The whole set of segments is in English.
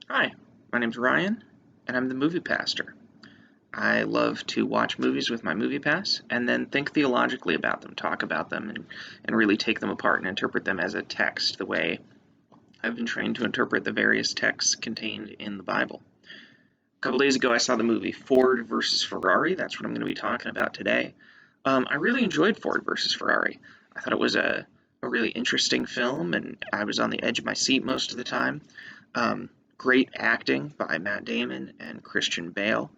Hi, my name's Ryan, and I'm the movie pastor. I love to watch movies with my movie pass and then think theologically about them, talk about them, and really take them apart and interpret them as a text the way I've been trained to interpret the various texts contained in the Bible. A couple days ago, I saw the movie Ford versus Ferrari. That's what I'm going to be talking about today. I really enjoyed Ford versus Ferrari. I thought it was a really interesting film, and I was on the edge of my seat most of the time. Great acting by Matt Damon and Christian Bale.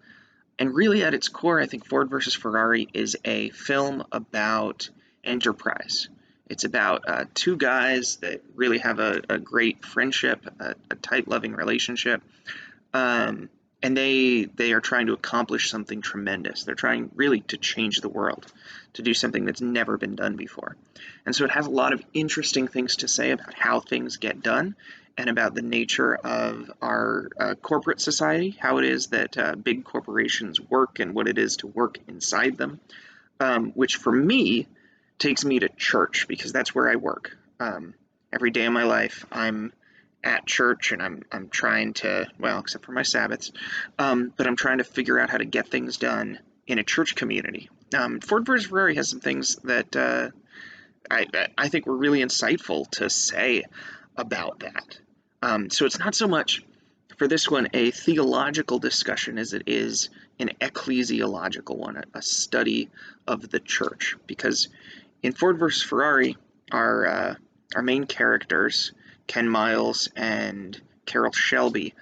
And really, at its core, I think Ford versus Ferrari is a film about enterprise. It's about two guys that really have a great friendship, a tight, loving relationship, um, and they are trying to accomplish something tremendous. They're trying really to change the world, to do something that's never been done before. And so it has a lot of interesting things to say about how things get done and about the nature of our corporate society, how it is that big corporations work and what it is to work inside them, which for me takes me to church because that's where I work. Every day of my life, I'm at church and I'm trying to, well, except for my Sabbaths, but I'm trying to figure out how to get things done in a church community. Ford versus Ferrari has some things that I think were really insightful to say about that. So it's not so much for this one a theological discussion as it is an ecclesiological one, a study of the church. Because in Ford versus Ferrari, our main characters, Ken Miles and Carroll Shelby,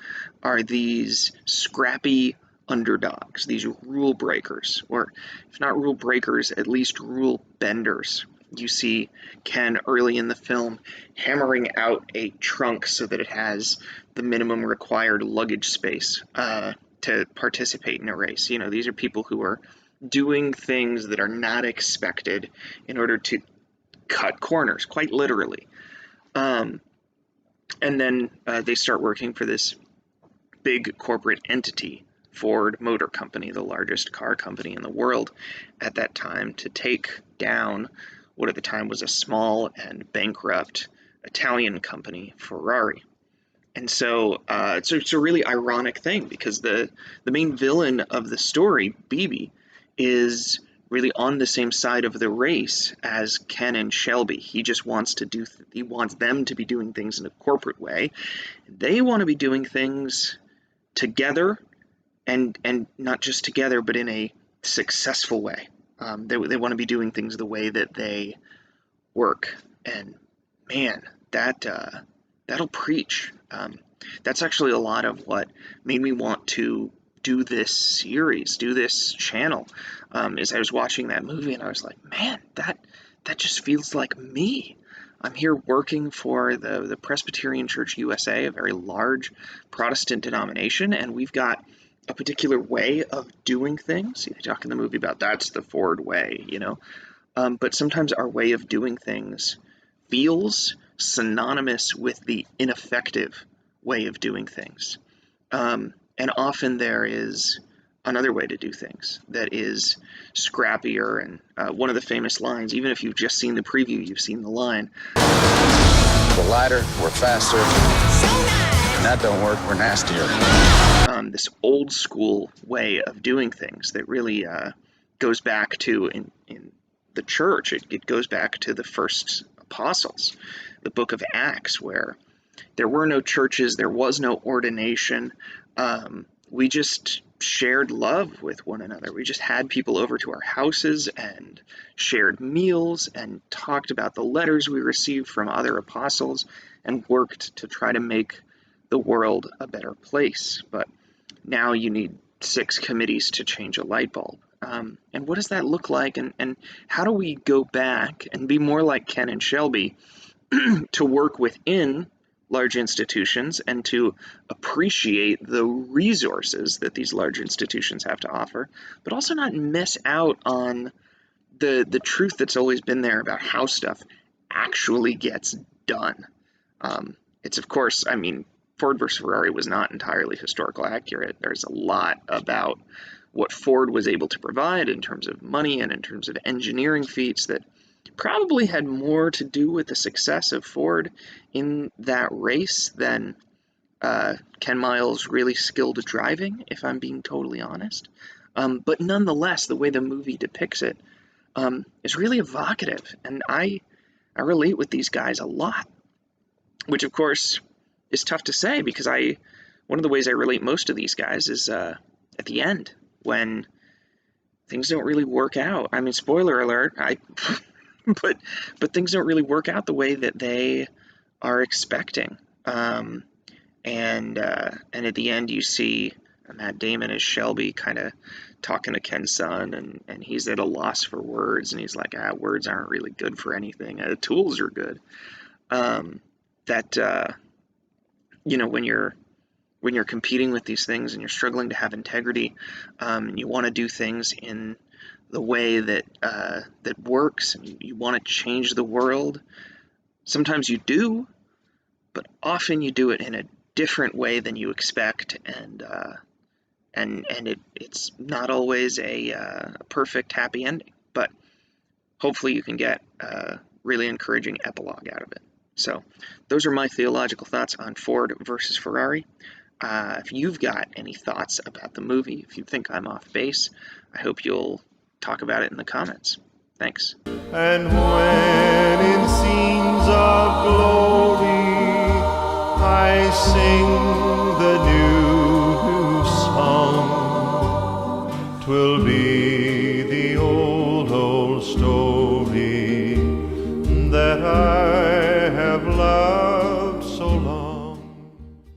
are these scrappy underdogs, these rule breakers, or if not rule breakers, at least rule benders. You see Ken early in the film hammering out a trunk so that it has the minimum required luggage space to participate in a race. You know, these are people who are doing things that are not expected in order to cut corners, quite literally. Um, and then they start working for this big corporate entity, Ford Motor Company, the largest car company in the world at that time, to take down what at the time was a small and bankrupt Italian company, Ferrari. And so it's a really ironic thing because the main villain of the story, Bibi, is really on the same side of the race as Ken and Shelby. He just wants to he wants them to be doing things in a corporate way. They want to be doing things together and not just together, but in a successful way. They want to be doing things the way that they work. And man, that'll preach. That's actually a lot of what made me want to do this series, do this channel. As I was watching that movie, and I was like, man, that just feels like me. I'm here working for the Presbyterian Church USA, a very large Protestant denomination, and we've got a particular way of doing things. They talk in the movie about that's the Ford way, you know. But sometimes our way of doing things feels synonymous with the ineffective way of doing things. And often there is another way to do things that is scrappier. And one of the famous lines, even if you've just seen the preview, you've seen the line. We're lighter, we're faster. When that don't work, we're nastier. This old school way of doing things that really goes back to in the church. It goes back to the first apostles, the book of Acts, where there were no churches, there was no ordination. We just shared love with one another. We just had people over to our houses and shared meals and talked about the letters we received from other apostles and worked to try to make the world a better place. But now you need 6 committees to change a light bulb. And what does that look like? And how do we go back and be more like Ken and Shelby to work within large institutions and to appreciate the resources that these large institutions have to offer, but also not miss out on the truth that's always been there about how stuff actually gets done. It's, of course, I mean, Ford versus Ferrari was not entirely historical accurate. There's a lot about what Ford was able to provide in terms of money and in terms of engineering feats that probably had more to do with the success of Ford in that race than Ken Miles really skilled driving, if I'm being totally honest. But nonetheless, the way the movie depicts it is really evocative, and I relate with these guys a lot, which of course is tough to say because one of the ways I relate most to these guys is at the end when things don't really work out. I mean, spoiler alert, but things don't really work out the way that they are expecting. And at the end, you see Matt Damon as Shelby kind of talking to Ken's son, and he's at a loss for words, and he's like, words aren't really good for anything. Tools are good. That when you're competing with these things and you're struggling to have integrity, and you want to do things in the way that that works, and you want to change the world. Sometimes you do, but often you do it in a different way than you expect, and it's not always a perfect happy ending. But hopefully you can get a really encouraging epilogue out of it. So those are my theological thoughts on Ford versus Ferrari. If you've got any thoughts about the movie, if you think I'm off base, I hope you'll talk about it in the comments. Thanks. And when in scenes of glory I sing the new